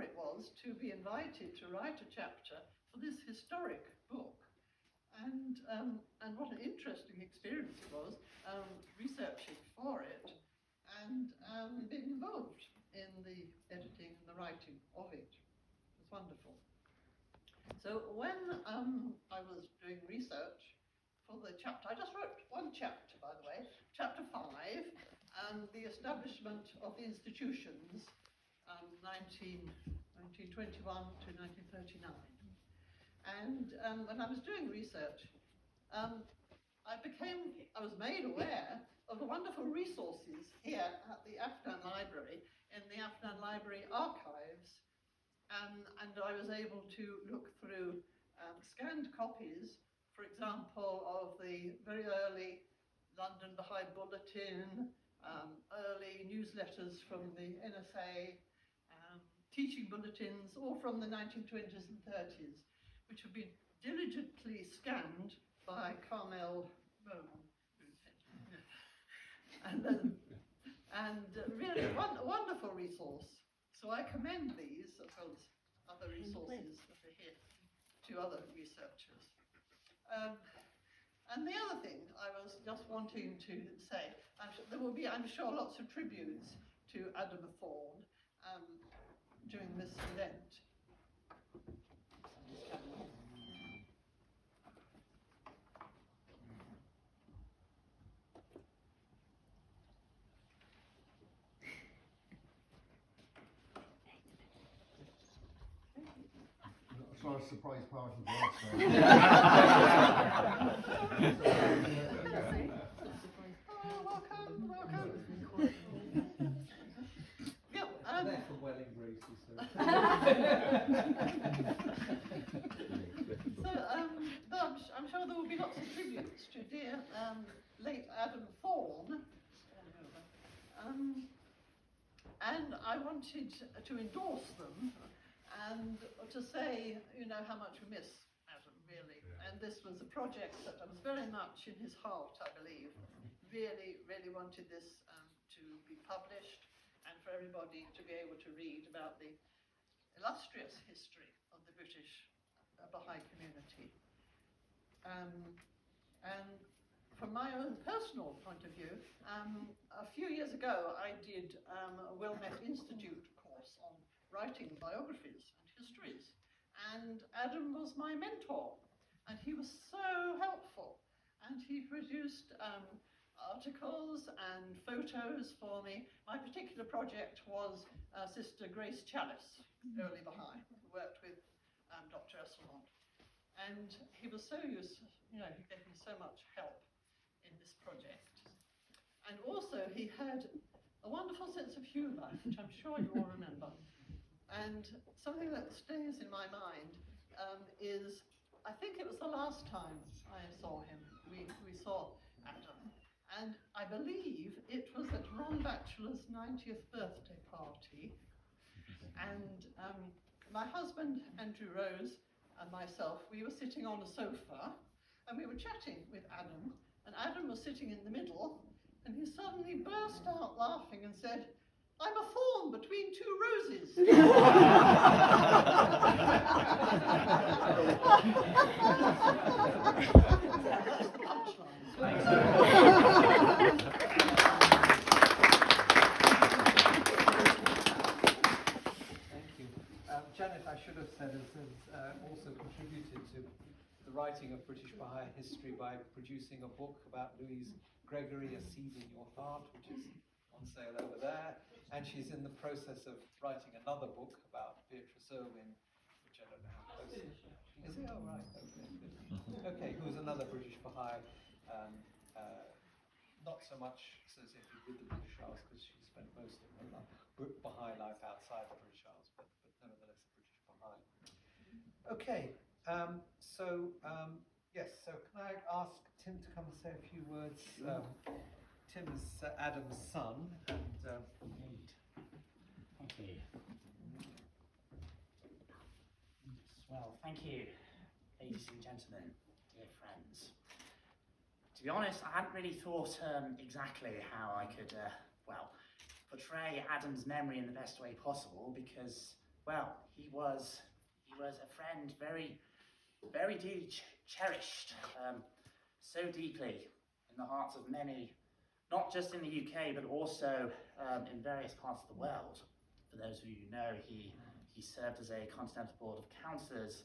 it was to be invited to write a chapter for this historic book. And what an interesting experience it was, researching for it and being involved in the editing and the writing of it. It was wonderful. So when I was doing research for the chapter, I just wrote one chapter, by the way, chapter 5, the establishment of the institutions, 1921 to 1939. And when I was doing research, I was made aware of the wonderful resources here at the Afnan Library, in the Afnan Library archives, and I was able to look through scanned copies, for example, of the very early London Bahá'í Bulletin, early newsletters from the NSA, teaching bulletins, all from the 1920s and 30s, which have been diligently scanned by Carmel Momen. And really a wonderful resource. So I commend these, as well as other resources that are here, to other researchers. And the other thing I was just wanting to say, there will be, I'm sure, lots of tributes to Adam Thorne during this event. It's not a surprise party for us. Oh, welcome. Yeah, they're from Welling, Greece, so. I'm sure there will be lots of tributes to dear late Adam Thorne. And I wanted to endorse them and to say, how much we miss Adam, really. Yeah. And this was a project that was very much in his heart, I believe. Really, really wanted this to be published and for everybody to be able to read about the illustrious history of the British Bahá'í community. And from my own personal point of view, a few years ago I did a Wilmette Institute course on writing biographies and histories, and Adam was my mentor, and he was so helpful, and he produced articles and photos for me. My particular project was Sister Grace Chalice, early Bahá'í, who worked with Dr. Esslemont, and he was so useful, he gave me so much help in this project. And also he had a wonderful sense of humour, which I'm sure you all remember. And something that stays in my mind is, I think it was the last time I saw him, we saw Adam. And I believe it was at Ron Batchelor's 90th birthday party. And my husband, Andrew Rose, and myself, we were sitting on a sofa, and we were chatting with Adam, and Adam was sitting in the middle, and he suddenly burst out laughing and said, "I'm a thorn between two roses." That's the punchline. Thank you. Janet, I should have said, has also contributed to the writing of British Bahá'í history by producing a book about Louise Gregory, A Seed in Your Heart, which is on sale over there. And she's in the process of writing another book about Beatrice Irwin, which I don't know how close is she? Is it? Oh, right. Okay, good. Okay, who's another British Bahá'í, not so much associated with the British Isles, because she spent most of her Bahá'í life outside the British Isles, but nevertheless a British Bahá'í. Okay, yes, so can I ask Tim to come and say a few words? Tim is Adam's son, and thank you. Well, thank you, ladies and gentlemen, dear friends. To be honest, I hadn't really thought exactly how I could, portray Adam's memory in the best way possible, because well, he was a friend very, very deeply cherished, so deeply in the hearts of many, not just in the UK, but also in various parts of the world. For those of you who know, he served as a Continental Board of Councillors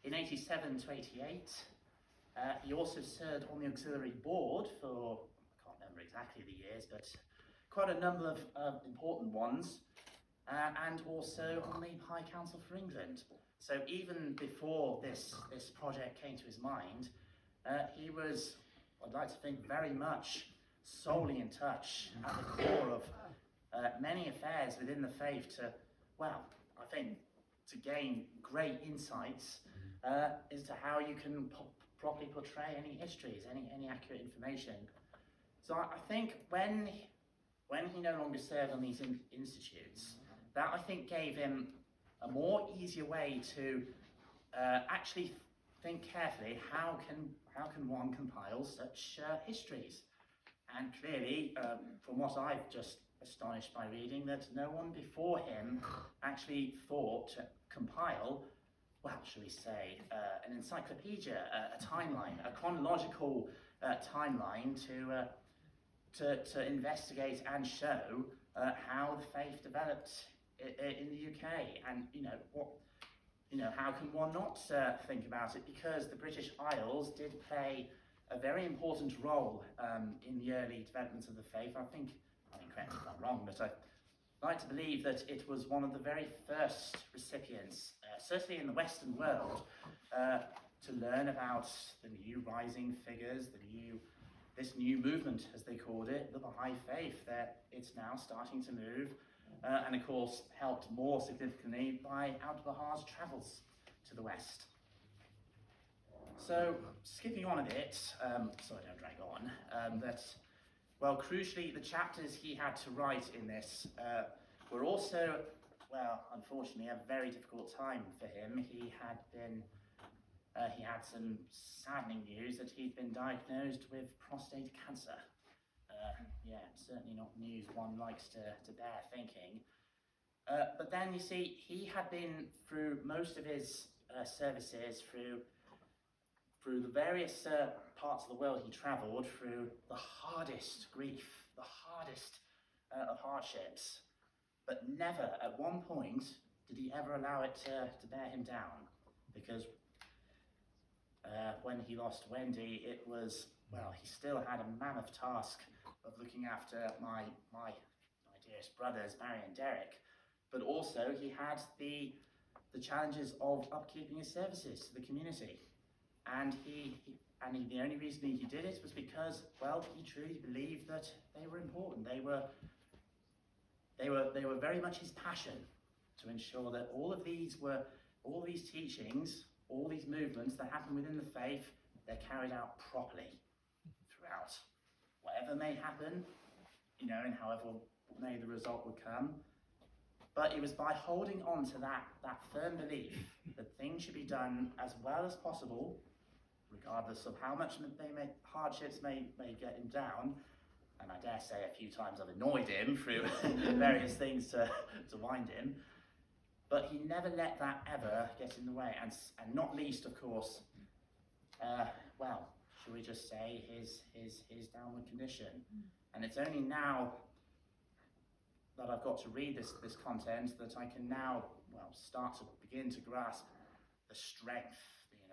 in 87 to 88. He also served on the Auxiliary Board for, I can't remember exactly the years, but quite a number of important ones, and also on the High Council for England. So even before this project came to his mind, he was, I'd like to think, very much solely in touch at the core of many affairs within the faith to, well, I think to gain great insights as to how you can properly portray any histories, any accurate information. So I think when he no longer served on these institutes, that I think gave him a more easier way to actually think carefully, how can one compile such histories? And clearly, from what I've just astonished by reading, that no one before him actually thought to compile, well, shall we say, an encyclopedia, a timeline, a chronological timeline to investigate and show how the faith developed in the UK. And how can one not think about it? Because the British Isles did play a very important role in the early development of the faith. I mean, correct me if I'm wrong, but I like to believe that it was one of the very first recipients, certainly in the Western world, to learn about the new rising figures, this new movement, as they called it, the Baha'i faith, that it's now starting to move, and of course helped more significantly by Abdu'l-Bahá's travels to the West. So, skipping on a bit, so I don't drag on, well, crucially, the chapters he had to write in this were also, well, unfortunately, a very difficult time for him. He had some saddening news that he'd been diagnosed with prostate cancer. Yeah, certainly not news one likes to bear thinking. But then, you see, he had been through most of his services, through the various parts of the world he travelled, through the hardest grief, the hardest of hardships, but never at one point did he ever allow it to bear him down, because when he lost Wendy, it was, well, he still had a mammoth task of looking after my dearest brothers, Barry and Derek, but also he had the challenges of upkeeping his services to the community. And the only reason he did it was because, well, he truly believed that they were important. They were very much his passion to ensure that all these teachings, all these movements that happen within the faith, they're carried out properly throughout. Whatever may happen, and however may the result would come. But it was by holding on to that firm belief that things should be done as well as possible, regardless of how much hardships may get him down. And I dare say a few times I've annoyed him through various things to wind him. But he never let that ever get in the way, and not least, of course, well, shall we just say, his downward condition. And it's only now that I've got to read this content that I can now, well, start to begin to grasp the strength, the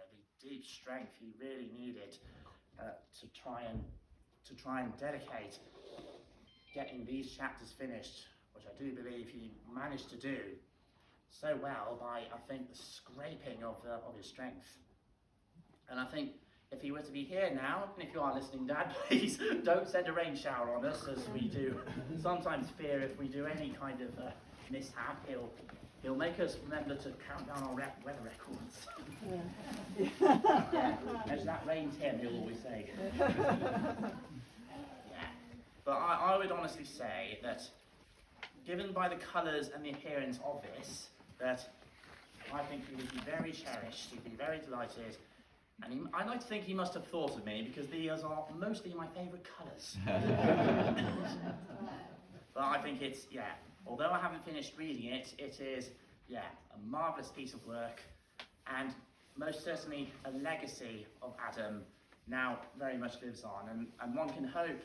deep strength he really needed to try and dedicate getting these chapters finished, which I do believe he managed to do so well by, I think, the scraping of his strength. And I think if he were to be here now, and if you are listening, Dad, please don't send a rain shower on us, as we do sometimes fear if we do any kind of mishap, he'll make us remember to count down our weather records. Yeah, there's that rain, Tim, he'll always say. Yeah. But I would honestly say that, given by the colours and the appearance of this, that I think he would be very cherished, he'd be very delighted. And I like to think he must have thought of me, because these are mostly my favourite colours. But I think it's, yeah, although I haven't finished reading it, it is yeah, a marvellous piece of work, and most certainly a legacy of Adam now very much lives on. And one can hope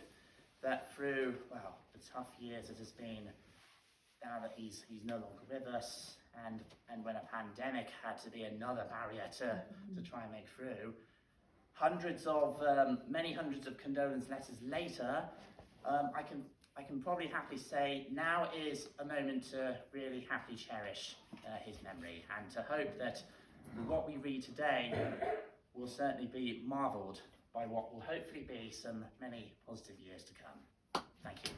that through, well, the tough years it has been, now that he's no longer with us, and when a pandemic had to be another barrier to try and make through, many hundreds of condolence letters later, I can probably happily say now is a moment to really happily cherish his memory, and to hope that what we read today will certainly be marvelled by what will hopefully be some many positive years to come. Thank you.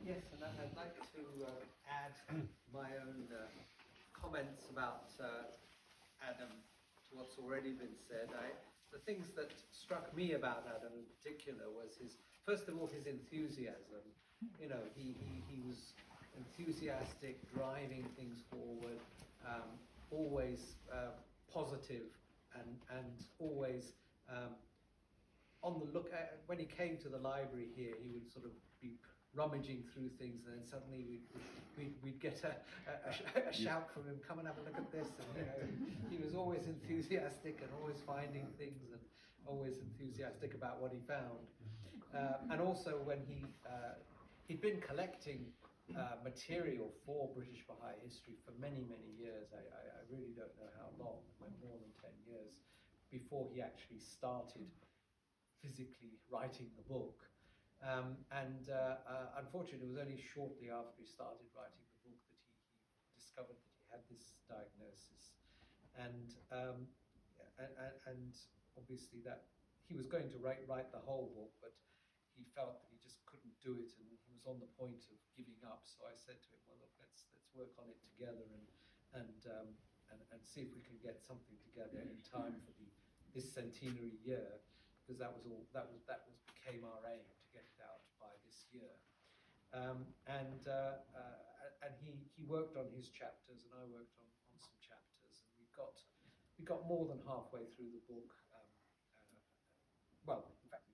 Yes, and I'd like to add my own comments about Adam to what's already been said. The things that struck me about Adam in particular was first of all, his enthusiasm. You know, he was enthusiastic, driving things forward, always positive, and always on the look. When he came to the library here, he would sort of be rummaging through things, and then suddenly we'd get a shout from him, "Come and have a look at this!" And you know, he was always enthusiastic and always finding things and always enthusiastic about what he found. And also when he'd been collecting material for British Baha'i history for many, many years. I really don't know how long, like more than 10 years, before he actually started physically writing the book. Unfortunately, it was only shortly after he started writing the book that he discovered that he had this diagnosis, and obviously that he was going to write the whole book, but he felt that he just couldn't do it, and he was on the point of giving up. So I said to him, "Well, look, let's work on it together and see if we can get something together in time for this centenary year, because that became our aim, to get it out by this year." And he worked on his chapters, and I worked on some chapters, and we got more than halfway through the book. Well, in fact,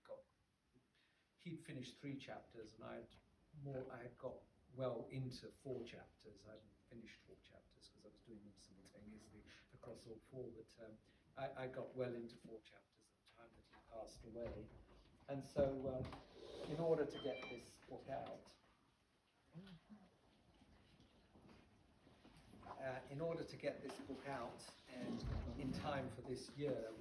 he'd finished 3 chapters, and I had got well into 4 chapters. I hadn't finished 4 chapters because I was doing them simultaneously across all 4, but I got well into 4 chapters at the time that he passed away. And so, in order to get this book out, in time for this year,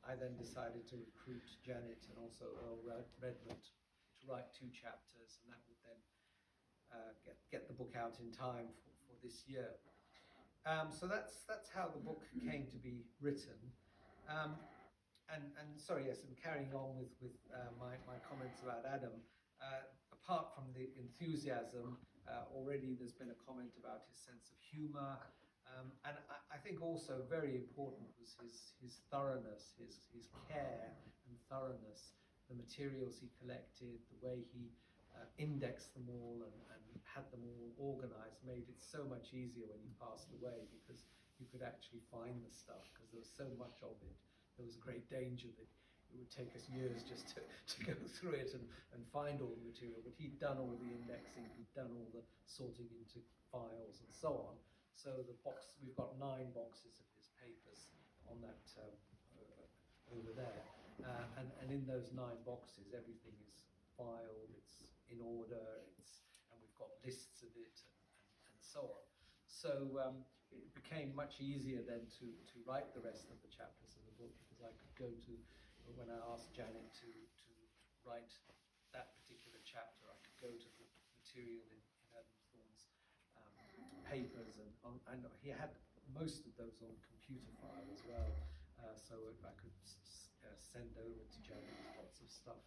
I then decided to recruit Janet and also Earl Redmond to write 2 chapters, and that would then get the book out in time for this year. So that's how the book came to be written. And sorry, yes, and carrying on with my comments about Adam, apart from the enthusiasm, already there's been a comment about his sense of humour, and I think also very important was his thoroughness, his care and thoroughness, the materials he collected, the way he indexed them all and had them all organised, made it so much easier when he passed away, because you could actually find the stuff, because there was so much of it. There was a great danger that it would take us years just to go through it and find all the material, but he'd done all the indexing, he'd done all the sorting into files and so on. So we've got 9 boxes of his papers on that over there, and in those 9 boxes, everything is filed, it's in order, and we've got lists of it and so on. So it became much easier then to write the rest of the chapters of the book, because I could go to, when I asked Janet to write that particular chapter, I could go to the material in Adam Thorne's papers, and he had most of those on computer file as well, so if I could send over to Janet lots of stuff.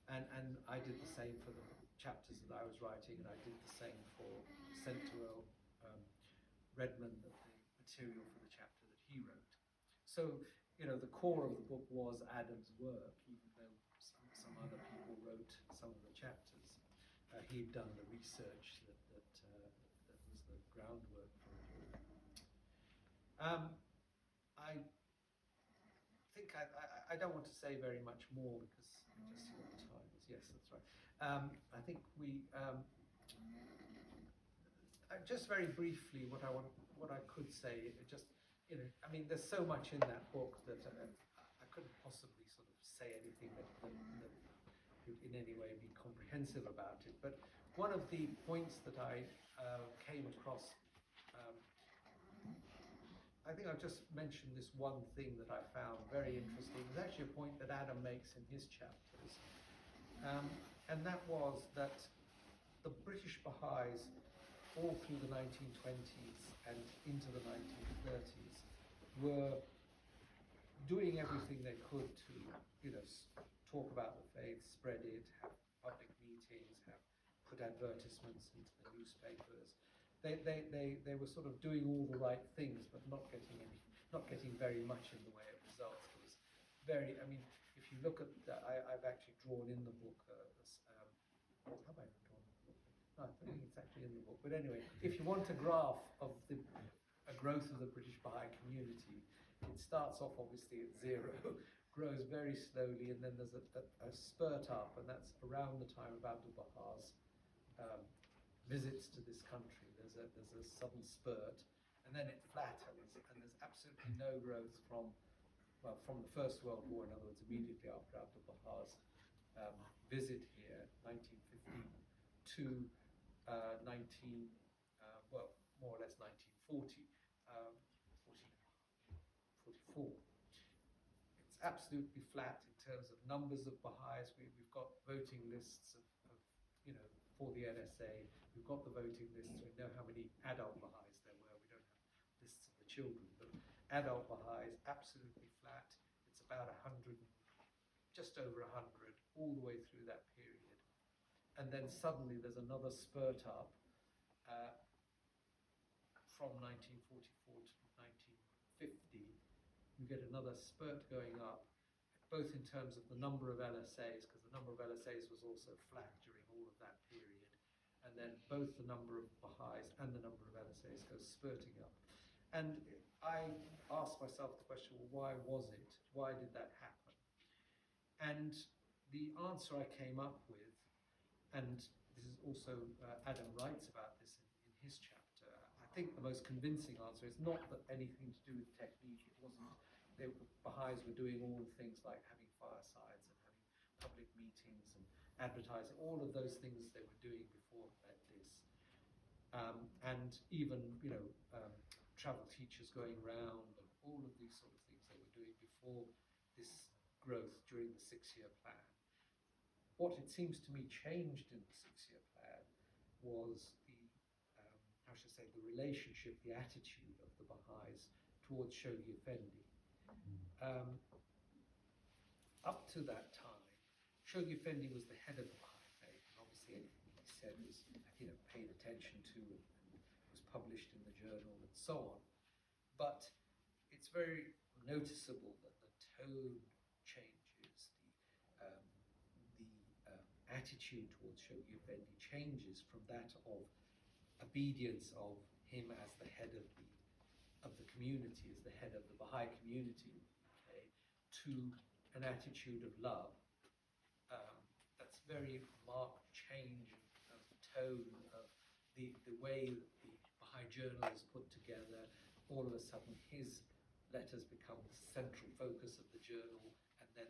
And I did the same for the chapters that I was writing, and I did the same sent to Earl Redmond the material for the chapter that he wrote. So, you know, the core of the book was Adam's work, even though some other people wrote some of the chapters. He'd done the research that was the groundwork for it. I think I don't want to say very much more because I just see what the time is. Yes, that's right. I think we just very briefly what I could say. Just I mean, there's so much in that book that I couldn't possibly sort of say anything that would in any way be comprehensive about it. But one of the points that I came across. I think I've just mentioned this one thing that I found very interesting. It was actually a point that Adam makes in his chapters. And that was that the British Baha'is, all through the 1920s and into the 1930s, were doing everything they could to, talk about the faith, spread it, have public meetings, put advertisements into the newspapers. They were sort of doing all the right things, but not getting very much in the way of results. It was very. I mean, if you look at, I've actually drawn in the book. Have I drawn in the book? No, I think it's actually in the book. But anyway, if you want a graph of the growth of the British Bahá'í community, it starts off obviously at 0, grows very slowly, and then there's a spurt up, and that's around the time of Abdu'l-Bahá's visits to this country. There's a sudden spurt, and then it flattens, and there's absolutely no growth from the First World War, in other words, immediately after Abdu'l-Bahá's visit here, 1915, to more or less 1940, 44. It's absolutely flat in terms of numbers of Baha'is. We've got voting lists of for the NSA. We've got the voting lists. We know how many adult Baha'is there were. We don't have lists of the children, but adult Baha'is absolutely flat. It's about 100, just over 100, all the way through that period. And then suddenly there's another spurt up from 1944 to 1950. You get another spurt going up, both in terms of the number of LSAs, because the number of LSAs was also flat during all of that period, and then both the number of Baha'is and the number of LSAs goes spurting up. And I asked myself the question, well, why was it? Why did that happen? And the answer I came up with, and this is also, Adam writes about this in his chapter, I think the most convincing answer is not that anything to do with technique. It wasn't. The Baha'is were doing all the things like having firesides and having public meetings and advertising, all of those things they were doing before this. And even, travel teachers going round and all of these sort of things they were doing before this growth during the 6-year plan. What it seems to me changed in the 6-year plan was the, the relationship, the attitude of the Baha'is towards Shoghi Effendi. Up to that time, Shoghi Effendi was the head of the Baha'i faith, and obviously anything he said was, paid attention to and was published in the journal and so on. But it's very noticeable that the tone changes, the attitude towards Shoghi Effendi changes from that of obedience of him as the head of the community, as the head of the Baha'i community, to an attitude of love. That's very marked change of tone, of the way that the Baha'i journal is put together. All of a sudden his letters become the central focus of the journal, and then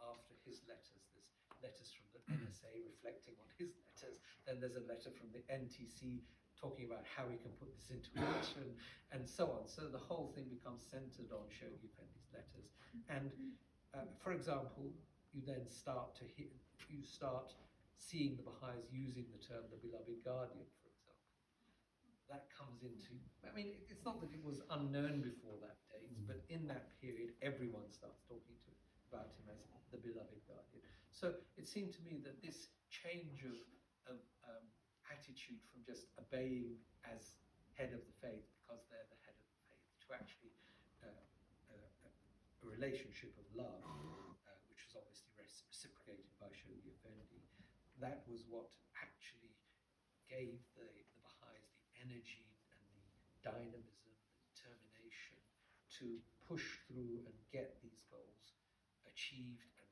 after his letters, there's letters from the NSA reflecting on his letters, then there's a letter from the NTC talking about how we can put this into action, and so on. So the whole thing becomes centered on Shoghi Effendi's letters. And for example, you then start seeing the Baha'is using the term the beloved guardian, for example. That comes into, it's not that it was unknown before that date, but in that period, everyone starts talking about him as the beloved guardian. So it seemed to me that this change of attitude from just obeying as head of the faith because they're the head of the faith to actually a relationship of love, which was obviously reciprocated by Shoghi Effendi. That was what actually gave the Baha'is the energy and the dynamism, the determination to push through and get these goals achieved, and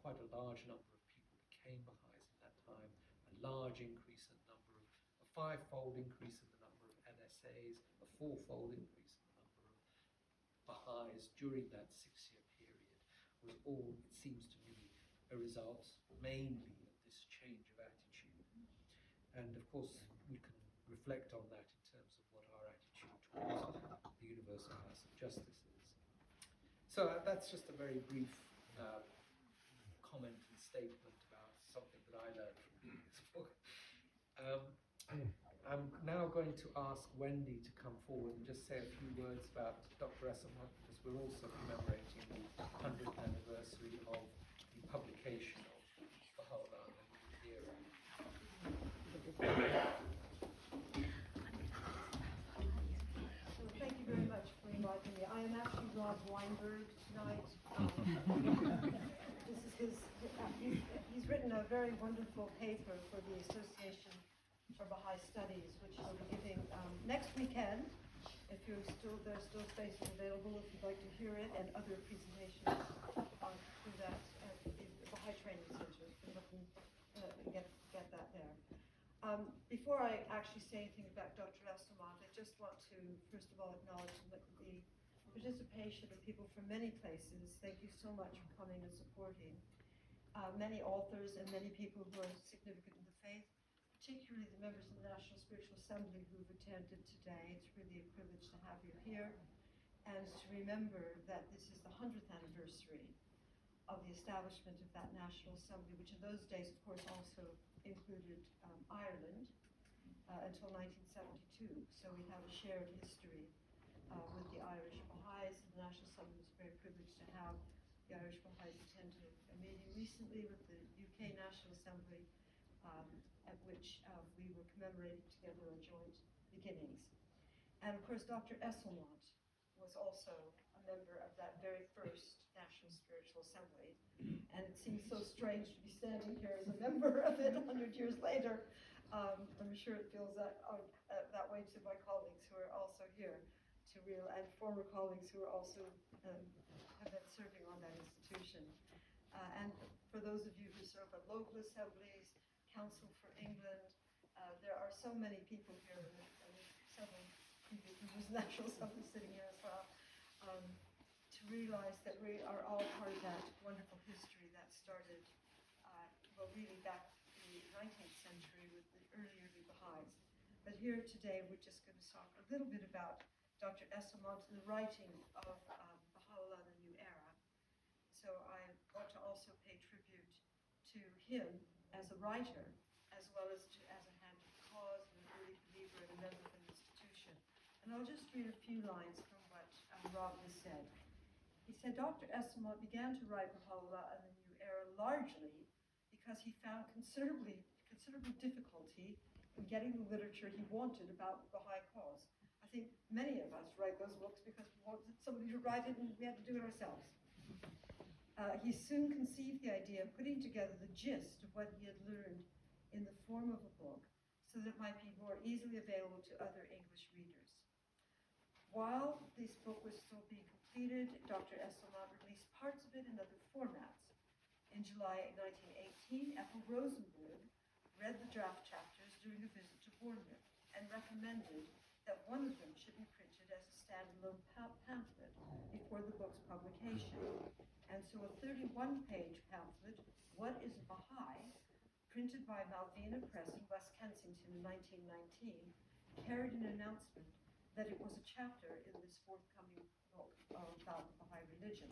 quite a large number of people became Baha'is in that time. A large increase in the number of, a five-fold increase in the number of NSAs, a four-fold increase in the number of Baha'is during that 6-year period was all, it seems to me, a result mainly of this change of attitude. And of course, we can reflect on that in terms of what our attitude towards the Universal House of Justice is. So that's just a very brief comment and statement about something that I learned from reading this book. I'm now going to ask Wendy to come forward and just say a few words about Dr. Esslemont, because we're also commemorating the 100th anniversary of the publication of Bahá'u'lláh and the New Era. So thank you very much for inviting me. I am actually Rob Weinberg tonight. This is he's written a very wonderful paper for the Association for Baha'i Studies, which he'll be giving next weekend. If there's still spaces available, if you'd like to hear it, and other presentations through that the Baha'i Training Center. You can get that there. Before I actually say anything about Dr. Esslemont, I just want to first of all acknowledge the participation of people from many places. Thank you so much for coming and supporting. Many authors and many people who are significant in the faith, particularly the members of the National Spiritual Assembly who've attended today. It's really a privilege to have you here, and to remember that this is the 100th anniversary of the establishment of that National Assembly, which in those days, of course, also included Ireland until 1972. So we have a shared history with the Irish Baha'is, and the National Assembly was very privileged to have the Irish Baha'is attend a meeting recently with the UK National Assembly, at which we were commemorating together our joint beginnings. And of course, Dr. Esslemont was also a member of that very first National Spiritual Assembly. And it seems so strange to be standing here as a member of it 100 years later. I'm sure it feels that way to my colleagues who are also here, and former colleagues who are also have been serving on that institution. And for those of you who serve at local assemblies, Council for England, there are so many people here, and several people from the National Assembly sitting here as well, to realize that we are all part of that wonderful history that started, really back in the 19th century with the early Baha'is. But here today, we're just going to talk a little bit about Dr. Esslemont and the writing of Bahá'u'lláh, the New Era. So I want to also pay tribute to him as a writer, as well as as a hand of the cause and an early believer and a member of an institution. And I'll just read a few lines from what Rob has said. He said, Dr. Esslemont began to write Bahá'u'lláh and the New Era largely because he found considerable difficulty in getting the literature he wanted about the Baha'i cause. I think many of us write those books because we wanted somebody to write it and we had to do it ourselves. He soon conceived the idea of putting together the gist of what he had learned in the form of a book so that it might be more easily available to other English readers. While this book was still being completed, Dr. Esslemont released parts of it in other formats. In July 1918, Ethel Rosenberg read the draft chapters during a visit to Bournemouth and recommended that one of them should be printed as a standalone pamphlet before the book's publication. And so a 31-page pamphlet, What is a Baha'i?, printed by Malvina Press in West Kensington in 1919, carried an announcement that it was a chapter in this forthcoming book about the Baha'i religion.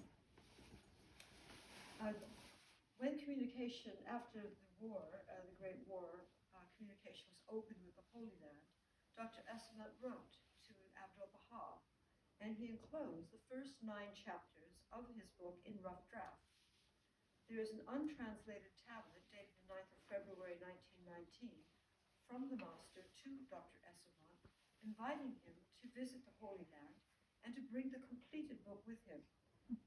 When communication, after the war, the Great War, communication was open with the Holy Land, Dr. Esslemont wrote to Abdul Baha, and he enclosed the first 9 chapters of his book in rough draft. There is an untranslated tablet dated the 9th of February 1919 from the master to Dr. Esslemont, inviting him to visit the Holy Land and to bring the completed book with him.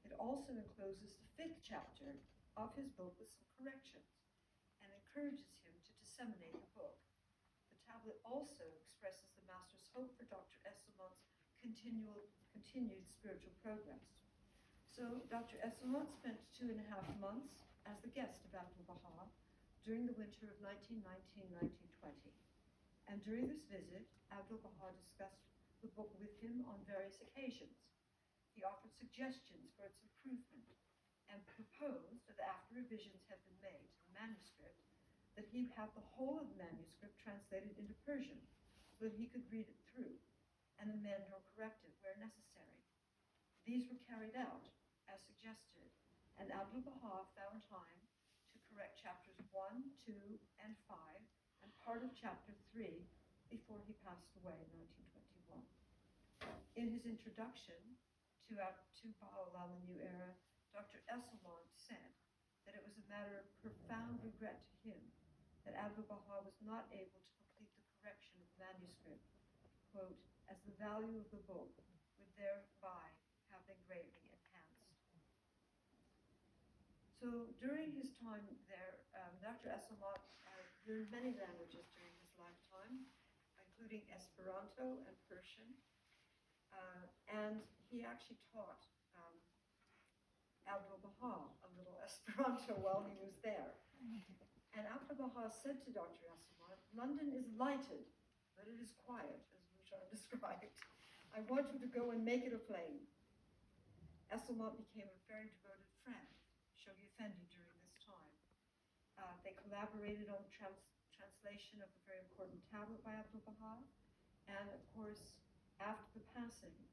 It also encloses the 5th chapter of his book with some corrections and encourages him to disseminate the book. The tablet also expresses the master's hope for Dr. Esslemont's continued spiritual progress. So Dr. Esslemont spent 2.5 months as the guest of Abdu'l-Bahá during the winter of 1919-1920. And during this visit, Abdu'l-Bahá discussed the book with him on various occasions. He offered suggestions for its improvement and proposed that after revisions had been made to the manuscript, that he have the whole of the manuscript translated into Persian so that he could read it through and amend or correct it where necessary. These were carried out as suggested, and Abdu'l-Bahá found time to correct chapters 1, 2, and 5, and part of chapter 3 before he passed away in 1921. In his introduction to Bahá'u'lláh, the New Era, Dr. Esslemont said that it was a matter of profound regret to him that Abdu'l-Bahá was not able to complete the correction of the manuscript, quote, as the value of the book would thereby have been greatly enhanced. So during his time there, Dr. Esslemont learned many languages during his lifetime, including Esperanto and Persian, and he actually taught Abdu'l-Bahá a little Esperanto while he was there. And Abdu'l-Bahá said to Dr. Esslemont, "London is lighted, but it is quiet," as Moojan described. "I want you to go and make it aflame." Esslemont became a very devoted friend of Shoghi Effendi during this time. They collaborated on the translation of a very important tablet by Abdu'l-Bahá, and of course, after the passing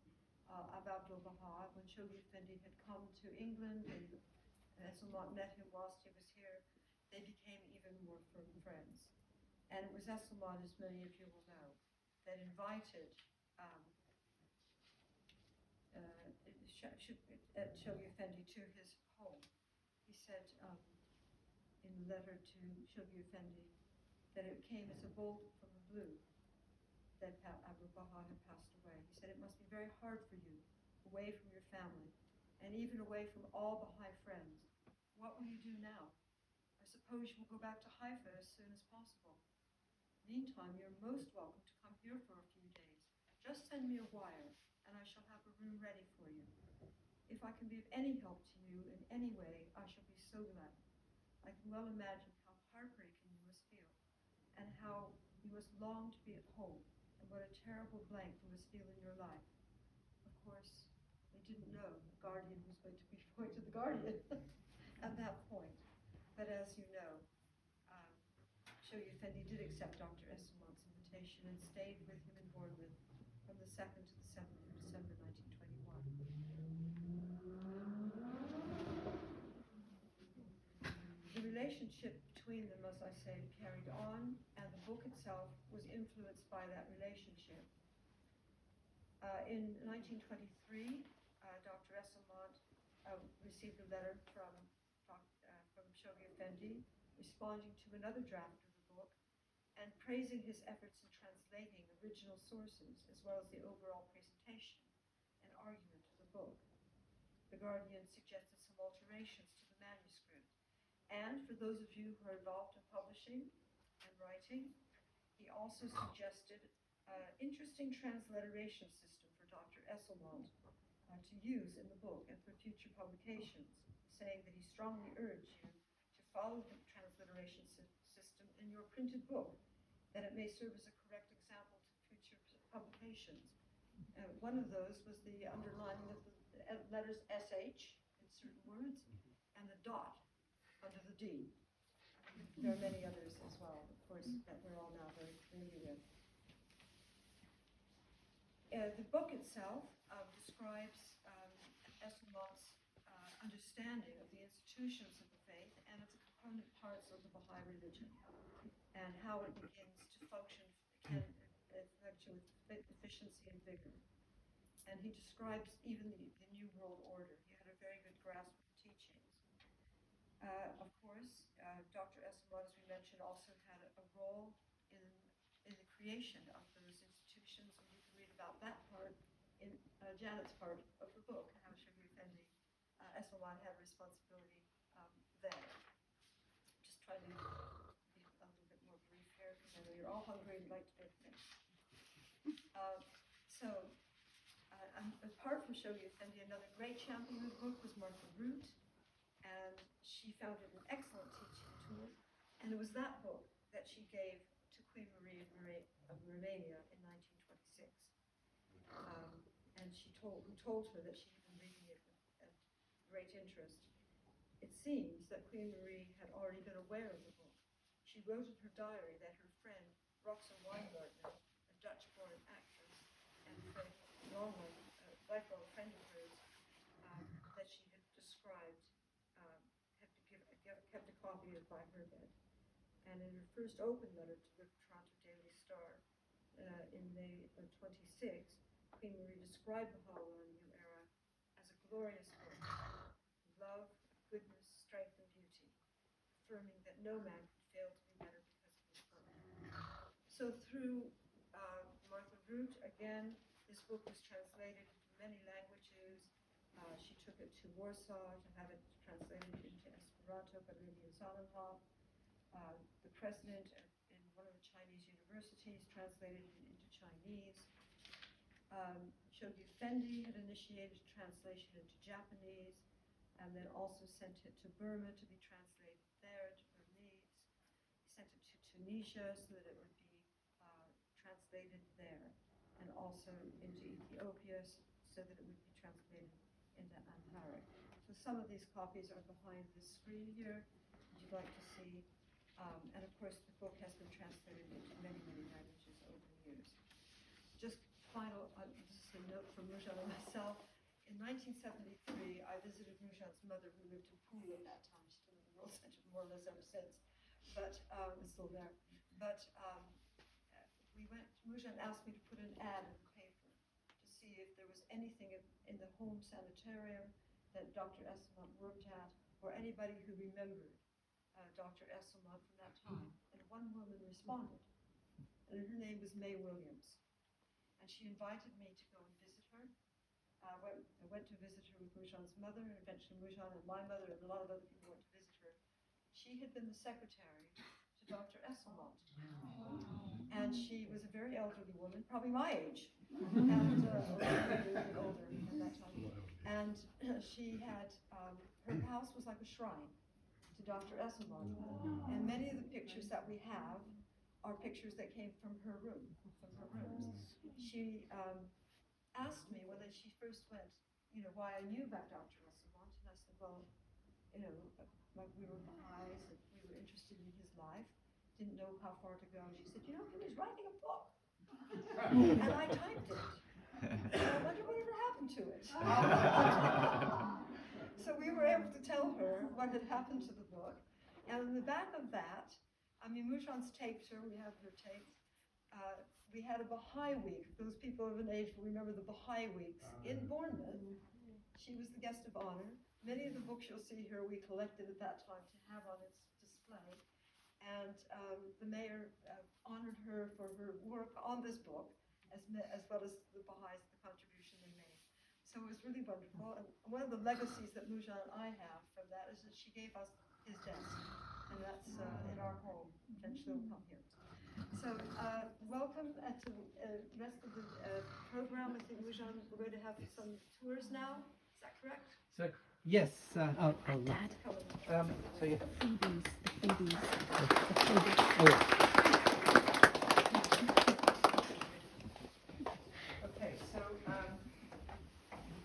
of Abdu'l-Bahá, when Shoghi Effendi had come to England and Esslemont met him whilst he was here, they became even more firm friends. And it was Esslemont, as many of you will know, that invited Shoghi Effendi to his home. He said in a letter to Shoghi Effendi that it came as a bolt from the blue that Abdu'l-Bahá had passed away. He said, "It must be very hard for you, away from your family, and even away from all Baha'i friends. What will you do now? I suppose you will go back to Haifa as soon as possible. Meantime, you're most welcome to come here for a few days. Just send me a wire, and I shall have a room ready for you. If I can be of any help to you in any way, I shall be so glad. I can well imagine how heartbreaking you must feel, and how you must long to be at home, and what a terrible blank you must feel in your life." Of course, they didn't know the Guardian was going to be going to the Guardian at that point. But as you know, Shoghi Effendi did accept Dr. Esslemont's invitation and stayed with him in Bournemouth from the 2nd to the 7th of December 1921. The relationship between them, as I say, carried on, and the book itself was influenced by that relationship. In 1923, Dr. Esslemont received a letter from Shoghi Effendi responding to another draft of the book and praising his efforts in translating original sources as well as the overall presentation and argument of the book. The Guardian suggested some alterations to the manuscript. And for those of you who are involved in publishing and writing, he also suggested an interesting transliteration system for Dr. Esslemont to use in the book and for future publications, saying that he strongly urged you to follow the transliteration system in your printed book, that it may serve as a correct example to future publications. One of those was the underlining of the letters SH in certain words and the dot under the D. There are many others as well, of course, that we're all now very familiar with. The book itself describes Esslemont's understanding of the institutions of the faith and of the component parts of the Baha'i religion, and how it begins to function with efficiency and vigor. And he describes even the New World Order. He had a very good grasp of the teachings. Of course, Dr. Esslemont, as we mentioned, also had a role in the creation of those institutions, and you can read about that part in Janet's part of the book, how Shoghi Effendi Esslemont had responsibility there. Just trying to be a little bit more brief here, because I know you're all hungry and like to get things. apart from Shoghi Effendi, another great champion of the book was Martha Root, and she found it an excellent teaching tool. And it was that book that she gave to Queen Marie of Romania in 1926. And who told her that she had been reading it with great interest. It seems that Queen Marie had already been aware of the book. She wrote in her diary that her friend, Roxa Weingartner, a Dutch-born actress and a lifelong friend of hers, that she had described, kept a copy of by her bed. And in her first open letter to the Toronto Daily Star in May of 26, Queen Marie described Bahá'u'lláh New Era as a glorious book, love, goodness, strength, and beauty, affirming that no man could fail to be better because of his book. So through Martha Root, again, this book was translated into many languages. She took it to Warsaw to have it translated into Esperanto by Lilian Sonnenhoff. The president in one of the Chinese universities translated it into Chinese. Shoghi Effendi had initiated translation into Japanese, and then also sent it to Burma to be translated there into Burmese. He sent it to Tunisia so that it would be translated there, and also into Ethiopia so that it would be translated into Amharic. So some of these copies are behind this screen here, if you'd like to see. And of course, the book has been translated into many, many languages over the years. Just final, this is a note from Moojan and myself. In 1973, I visited Moojan's mother, who lived in Poole at that time. She's been in the World Center more or less ever since, but it's still there. But Moojan asked me to put an ad in the paper to see if there was anything in the home sanitarium that Dr. Esslemont worked at, or anybody who remembered Dr. Esslemont from that time. And one woman responded, and her name was May Williams. And she invited me to go and visit her. I went to visit her with Moojan's mother, and eventually Moojan and my mother and a lot of other people went to visit her. She had been the secretary to Dr. Esslemont. And she was a very elderly woman, probably my age, and a little bit older at that time. And she had, her house was like a shrine to Dr. Esslemont. And many of the pictures that we have are pictures that came from her room, from her rooms. She asked me when she first went, why I knew about Dr. Esslemont, and I said, well, like we were Baha'is, and we were interested in his life, didn't know how far to go. She said, he was writing a book. And I typed it. And I wonder whatever happened to it. So we were able to tell her what had happened to the book. And in the back of that, Moojan's taped her, we have her taped. We had a Baha'i week. Those people of an age will remember the Baha'i weeks in Bournemouth. She was the guest of honor. Many of the books you'll see here we collected at that time to have on its display. And the mayor honored her for her work on this book, as well as the Baha'is, the contribution they made. So it was really wonderful. And one of the legacies that Moojan and I have from that is that she gave us his desk. And that's in our home. Eventually will come here. So welcome to the rest of the program. I think, Moojan, we're going to have some tours now. Is that correct? So, yes. Dad. So yeah. The freebies. Okay, so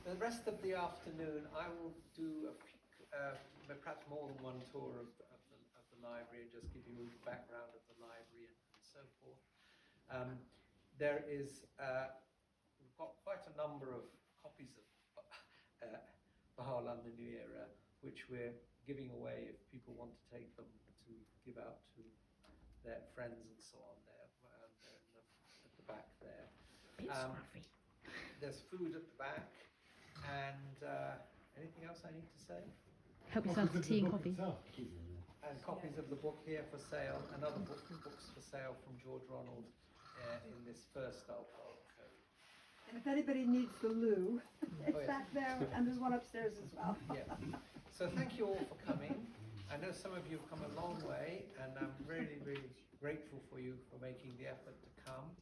the rest of the afternoon I will do perhaps more than one tour of the library and just give you a background of the library and so forth. There is, we've got quite a number of copies of Bahá'u'lláh the New Era, which we're giving away if people want to take them to give out to their friends and so on. There, at the back there. There's food at the back, and anything else I need to say? Help yourself to tea and coffee. And copies of the book here for sale, and other books for sale from George Ronald in this first alcove. And if anybody needs the loo, it's back there, and there's one upstairs as well. Yeah. So thank you all for coming. I know some of you have come a long way, and I'm really, really grateful for you for making the effort to come.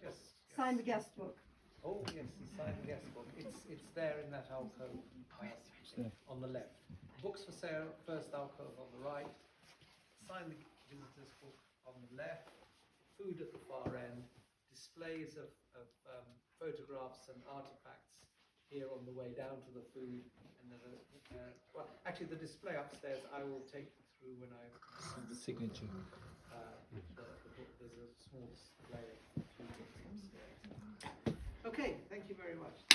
Just Sign the guest book. Oh yes, he signed the guest book. It's there in that alcove on the left. Books for sale, first alcove on the right. Sign the visitor's book on the left. Food at the far end. Displays of photographs and artifacts here on the way down to the food. And then well, actually the display upstairs I will take you through when I The signature. the book. There's a small display of a few books upstairs. Okay, thank you very much.